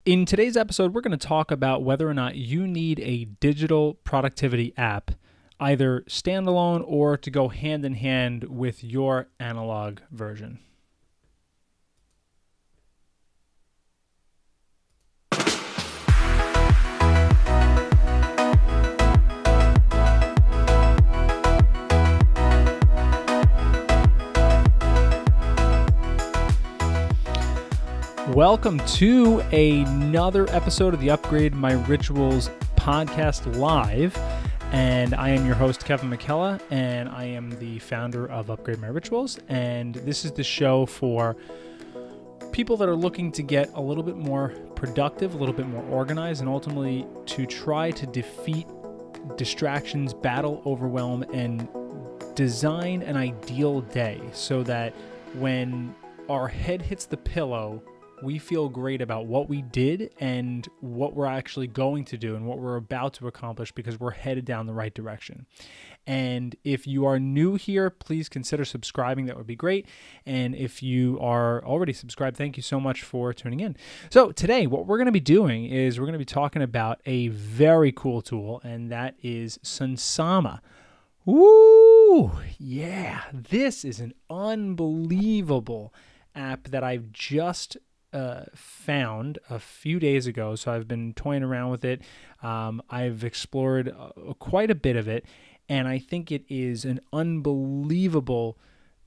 In today's episode, we're going to talk about whether or not you need a digital productivity app, either standalone or to go hand in hand with your analog version. Welcome to another episode of the Upgrade My Rituals podcast live. And I am your host, Kevin McKella, and I am the founder of Upgrade My Rituals. And this is the show for people that are looking to get a little bit more productive, a little bit more organized, and ultimately to try to defeat distractions, battle overwhelm, and design an ideal day so that when our head hits the pillow, we feel great about what we did and what we're actually going to do and what we're about to accomplish because we're headed down the right direction. And if you are new here, please consider subscribing. That would be great. And if you are already subscribed, thank you so much for tuning in. So today, what we're going to be doing is we're going to be talking about a very cool tool, and that is Sunsama. Ooh, yeah. This is an unbelievable app that I've just found a few days ago, so I've been toying around with it. I've explored quite a bit of it, and I think it is an unbelievable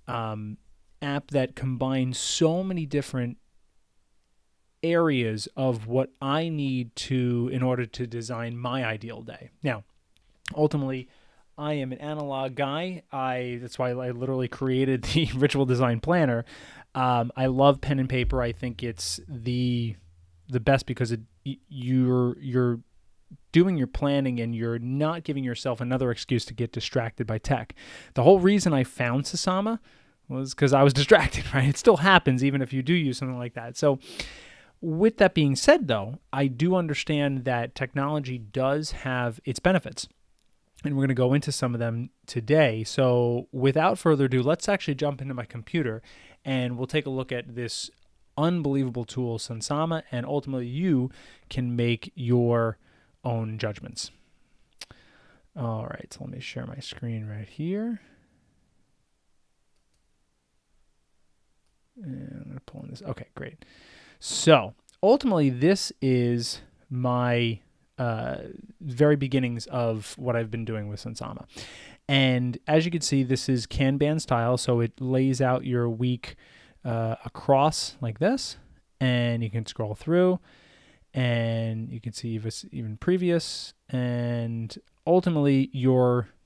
app that combines so many different areas of what I need to in order to design my ideal day. Now, ultimately, I am an analog guy. That's why I literally created the Ritual Design Planner. I love pen and paper. I think it's the best because you're doing your planning and you're not giving yourself another excuse to get distracted by tech. The whole reason I found Sunsama was because I was distracted, right? It still happens even if you do use something like that. So with that being said, though, I do understand that technology does have its benefits. And we're going to go into some of them today. So without further ado, let's actually jump into my computer and we'll take a look at this unbelievable tool, Sunsama, and ultimately you can make your own judgments. All right, so let me share my screen right here. And I'm going to pull in this. Okay, great. So ultimately, this is my very beginnings of what I've been doing with Sunsama. And as you can see, this is Kanban style, so it lays out your week across like this, and you can scroll through, and you can see even previous, and ultimately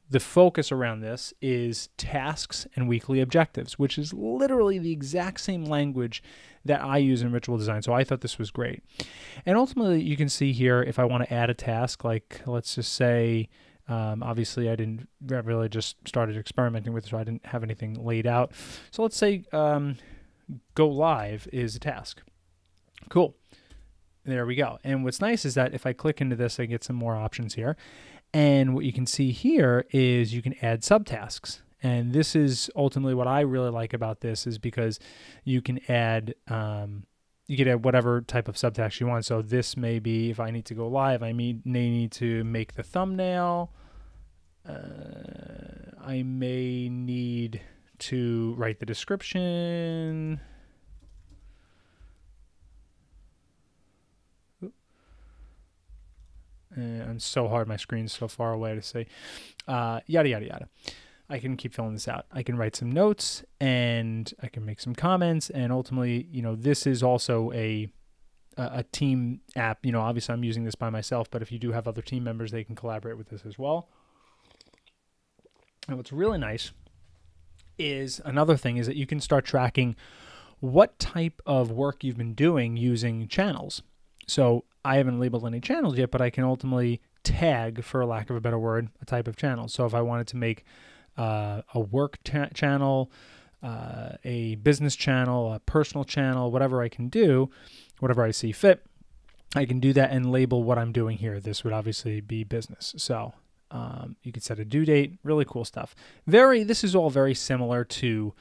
the focus around this is tasks and weekly objectives, which is literally the exact same language that I use in ritual design. So I thought this was great. And ultimately, you can see here, if I want to add a task, like let's just say, obviously I really just started experimenting with it, so I didn't have anything laid out. So let's say go live is a task. Cool. There we go. And what's nice is that if I click into this, I get some more options here. And what you can see here is you can add subtasks. And this is ultimately what I really like about this is because you can add whatever type of subtask you want. So this may be, if I need to go live, I may need to make the thumbnail. I may need to write the description. I'm so hard. My screen's so far away to say, yada, yada, yada. I can keep filling this out. I can write some notes and I can make some comments. And ultimately, this is also a team app. Obviously I'm using this by myself, but if you do have other team members, they can collaborate with this as well. And what's really nice is another thing is that you can start tracking what type of work you've been doing using channels. So I haven't labeled any channels yet, but I can ultimately tag, for lack of a better word, a type of channel. So if I wanted to make a work channel, a business channel, a personal channel, whatever I can do, whatever I see fit, I can do that and label what I'm doing here. This would obviously be business. So you could set a due date, really cool stuff. This is all very similar to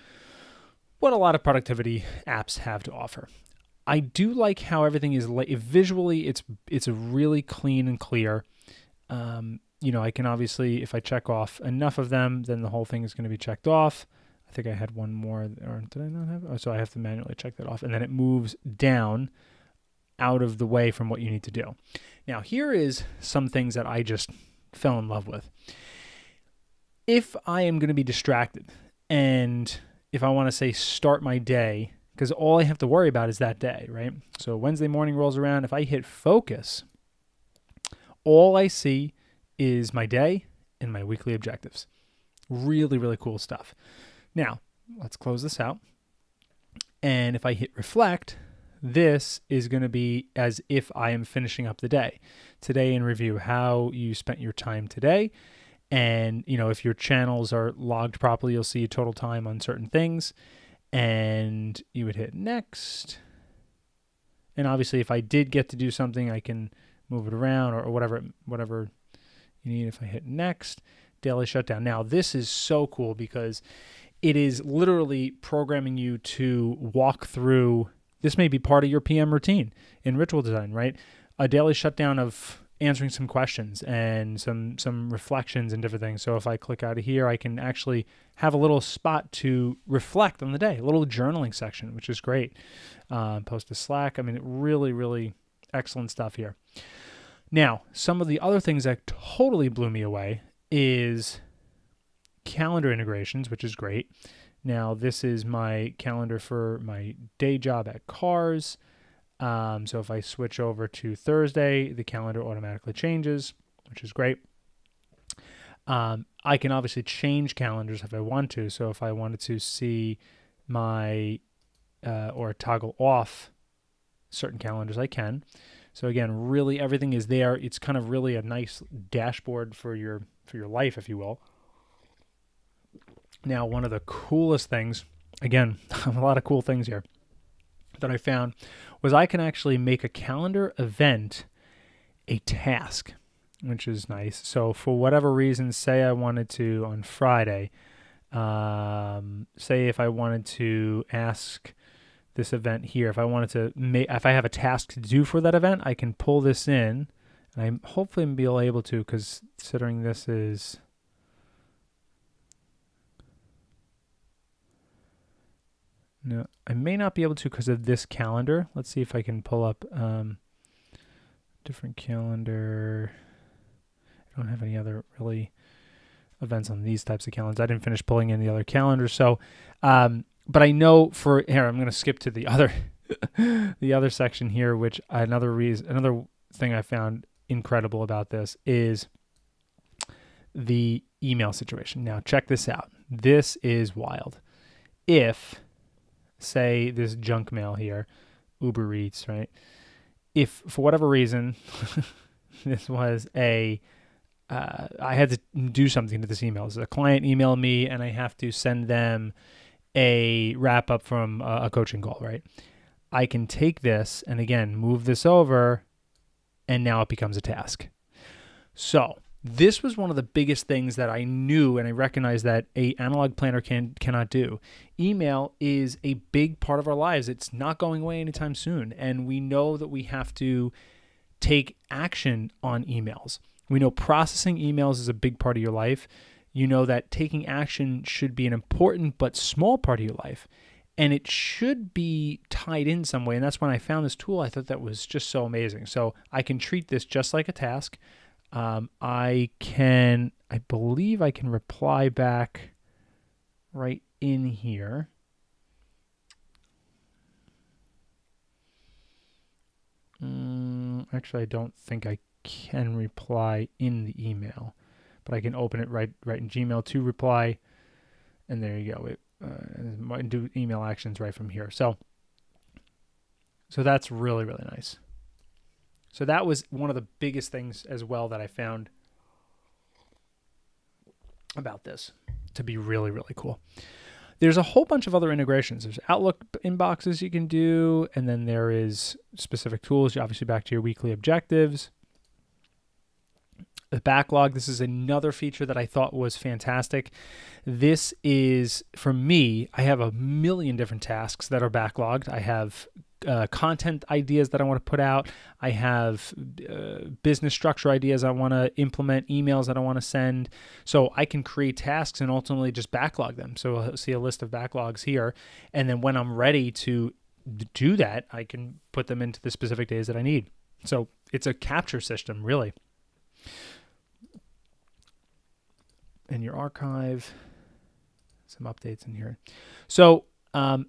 what a lot of productivity apps have to offer. I do like how everything is visually. It's a really clean and clear. I can obviously, if I check off enough of them, then the whole thing is going to be checked off. I think I had one more, or did I not have? Oh, so I have to manually check that off, and then it moves down out of the way from what you need to do. Now, here is some things that I just fell in love with. If I am going to be distracted, and if I want to say start my day, because all I have to worry about is that day, right? So Wednesday morning rolls around. If I hit focus, all I see is my day and my weekly objectives. Really, really cool stuff. Now, let's close this out. And if I hit reflect, this is going to be as if I am finishing up the day. Today in review, how you spent your time today. And, if your channels are logged properly, you'll see total time on certain things. And you would hit next. And obviously, if I did get to do something, I can move it around or whatever you need. If I hit next, daily shutdown. Now, this is so cool because it is literally programming you to walk through. This may be part of your PM routine in ritual design, right? A daily shutdown of answering some questions and some reflections and different things. So if I click out of here, I can actually have a little spot to reflect on the day, a little journaling section, which is great. Post to Slack. I mean, really, really excellent stuff here. Now, some of the other things that totally blew me away is calendar integrations, which is great. Now, this is my calendar for my day job at Cars. So if I switch over to Thursday, the calendar automatically changes, which is great. I can obviously change calendars if I want to. So if I wanted to see my or toggle off certain calendars, I can. So again, really everything is there. It's kind of really a nice dashboard for your life, if you will. Now, one of the coolest things, again, a lot of cool things here that I found, was I can actually make a calendar event a task, which is nice. So for whatever reason, say I wanted to on Friday, say if I wanted to ask this event here, if I wanted to if I have a task to do for that event, I can pull this in, and I'm hopefully be able to, because considering this is no, I may not be able to because of this calendar. Let's see if I can pull up different calendar. I don't have any other really events on these types of calendars. I didn't finish pulling in the other calendars. So, but I know for here, I'm going to skip to the other the other section here, which another thing I found incredible about this is the email situation. Now, check this out. This is wild. If say this junk mail here, Uber Eats, right? If for whatever reason this was I had to do something to this email. So a client emailed me and I have to send them a wrap up from a coaching call, right? I can take this and again, move this over, and now it becomes a task. So this was one of the biggest things that I knew and I recognized that a analog planner cannot do. Email is a big part of our lives. It's not going away anytime soon. And we know that we have to take action on emails. We know processing emails is a big part of your life. You know that taking action should be an important but small part of your life. And it should be tied in some way. And that's when I found this tool. I thought that was just so amazing. So I can treat this just like a task. I believe I can reply back right in here. Actually, I don't think I can reply in the email, but I can open it right in Gmail to reply, and there you go. Do email actions right from here. So that's really, really nice. So that was one of the biggest things as well that I found about this to be really, really cool. There's a whole bunch of other integrations. There's Outlook inboxes you can do, and then there is specific tools, obviously back to your weekly objectives. The backlog, this is another feature that I thought was fantastic. This is, for me, I have a million different tasks that are backlogged. I have content ideas that I want to put out. I have business structure ideas I want to implement, emails that I want to send. So I can create tasks and ultimately just backlog them. So I'll see a list of backlogs here. And then when I'm ready to do that, I can put them into the specific days that I need. So it's a capture system, really. In your archive, some updates in here. So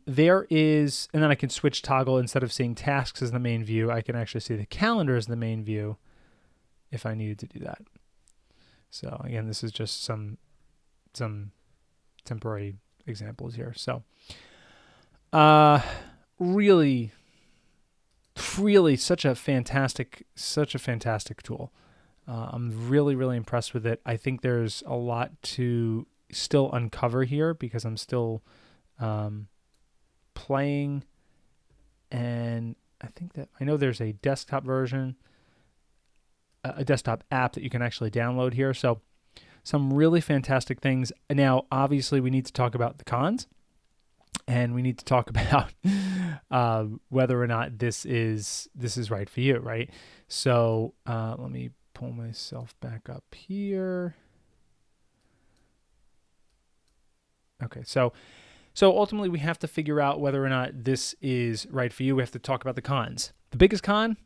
there is, and then I can switch toggle. Instead of seeing tasks as the main view, I can actually see the calendar as the main view if I needed to do that. So again, this is just some temporary examples here. So really such a fantastic tool. I'm really impressed with it. I think there's a lot to still uncover here because I'm still playing, and I know there's a desktop version, a desktop app that you can actually download here. So some really fantastic things. Now, obviously, we need to talk about the cons, and we need to talk about whether or not this is right for you, right? So let me pull myself back up here. Okay, so ultimately we have to figure out whether or not this is right for you. We have to talk about the cons. The biggest con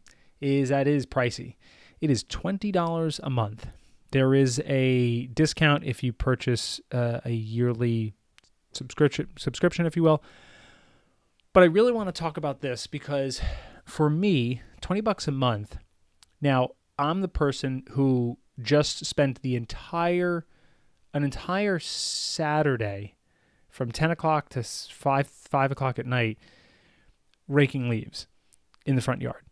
is that it is pricey. It is $20 a month. There is a discount if you purchase a yearly subscription, if you will. But I really want to talk about this because for me, $20 a month. Now, I'm the person who just spent an entire Saturday from 10 o'clock to 5 o'clock at night raking leaves in the front yard.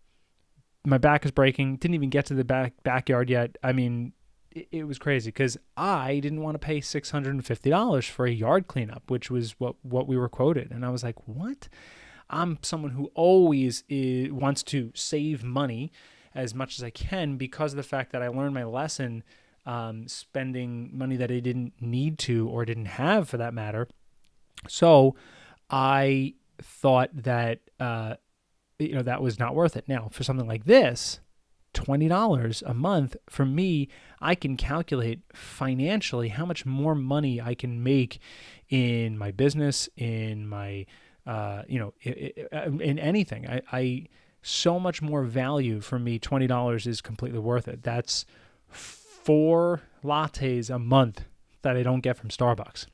My back is breaking. Didn't even get to the backyard yet. I mean, it was crazy because I didn't want to pay $650 for a yard cleanup, which was what we were quoted. And I was like, what? I'm someone who always wants to save money as much as I can because of the fact that I learned my lesson spending money that I didn't need to or didn't have for that matter. So I thought that that was not worth it. Now, for something like this, $20 a month, for me, I can calculate financially how much more money I can make in my business, in my, in anything. I so much more value for me. $20 is completely worth it. That's 4 lattes a month that I don't get from Starbucks.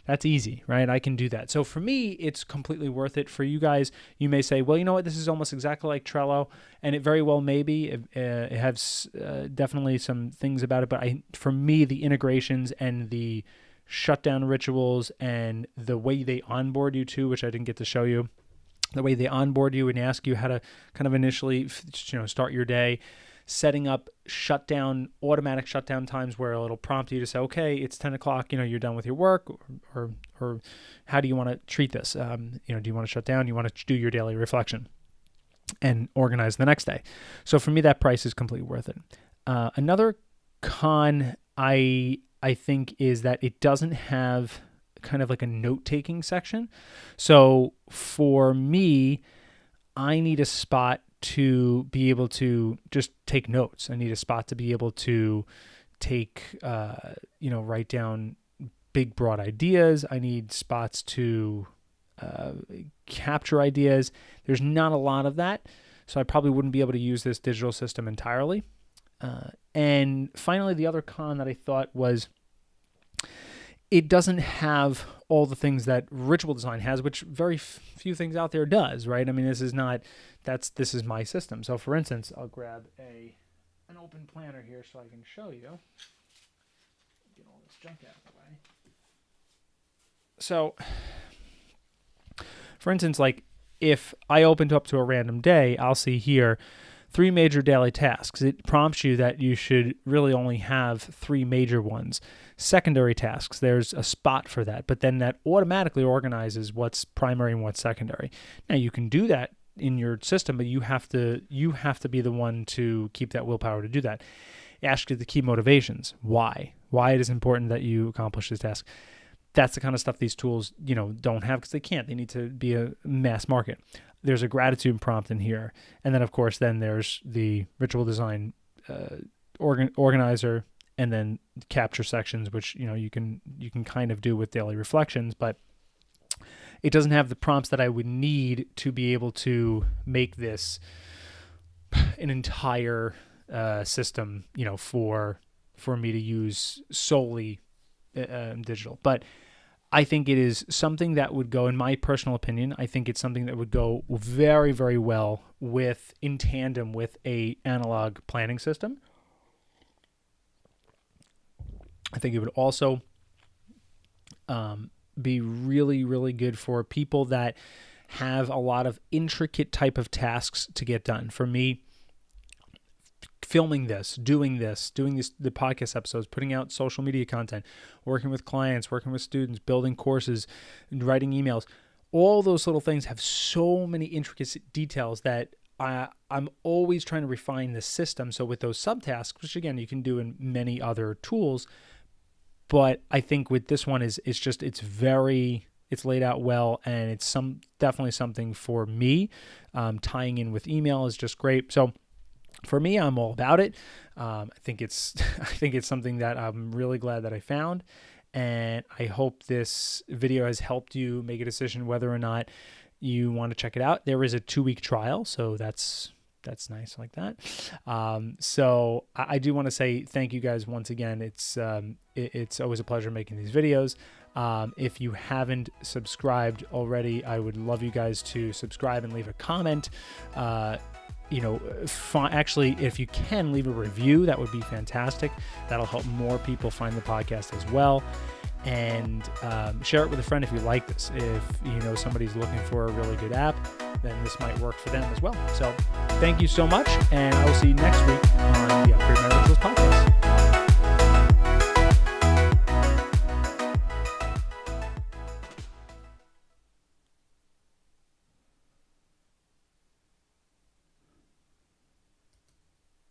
That's easy, right? I can do that. So for me, it's completely worth it. For you guys, you may say, well, you know what? This is almost exactly like Trello, and it very well may be. It has definitely some things about it, but for me, the integrations and the shutdown rituals and the way they onboard you too, which I didn't get to show you, the way they onboard you and ask you how to kind of initially, start your day, setting up automatic shutdown times where it'll prompt you to say, okay, it's 10 o'clock, you're done with your work, or how do you want to treat this? Do you want to shut down? You want to do your daily reflection and organize the next day. So for me, that price is completely worth it. Another con I think is that it doesn't have kind of like a note-taking section. So for me, I need a spot to be able to just take notes. I need a spot to be able to take, write down big, broad ideas. I need spots to capture ideas. There's not a lot of that, so I probably wouldn't be able to use this digital system entirely. And finally, the other con that I thought was it doesn't have all the things that Ritual Design has, which very few things out there does, right? I mean, this is my system. So for instance, I'll grab an open planner here so I can show you. Get all this junk out of the way. So for instance, like if I opened up to a random day, I'll see here 3 major daily tasks. It prompts you that you should really only have 3 major ones. Secondary tasks, there's a spot for that, but then that automatically organizes what's primary and what's secondary. Now you can do that in your system, but you have to be the one to keep that willpower to do that. Ask you the key motivations. Why it is important that you accomplish this task. That's the kind of stuff these tools, don't have because they can't. They need to be a mass market. there's a gratitude prompt in here. And then, of course, then there's the ritual design organizer, and then capture sections, which, you can kind of do with daily reflections, but it doesn't have the prompts that I would need to be able to make this an entire system, for me to use solely digital. But I think it is something that would go, in my personal opinion, I think it's something that would go very, very well in tandem with a analog planning system. I think it would also be really, really good for people that have a lot of intricate type of tasks to get done. For me, filming this, doing the podcast episodes, putting out social media content, working with clients, working with students, building courses, writing emails, all those little things have so many intricate details that I'm always trying to refine the system. So with those subtasks, which again, you can do in many other tools, but I think with this one it's laid out well, and it's definitely something for me. Tying in with email is just great. So for me, I'm all about it. I think it's something that I'm really glad that I found, and I hope this video has helped you make a decision whether or not you want to check it out. There is a 2-week trial, so that's nice like that. So I do want to say thank you guys once again. It's always a pleasure making these videos. If you haven't subscribed already, I would love you guys to subscribe and leave a comment. Actually, if you can leave a review, that would be fantastic. That'll help more people find the podcast as well. And share it with a friend if you like this. If somebody's looking for a really good app, then this might work for them as well. So thank you so much, and I will see you next week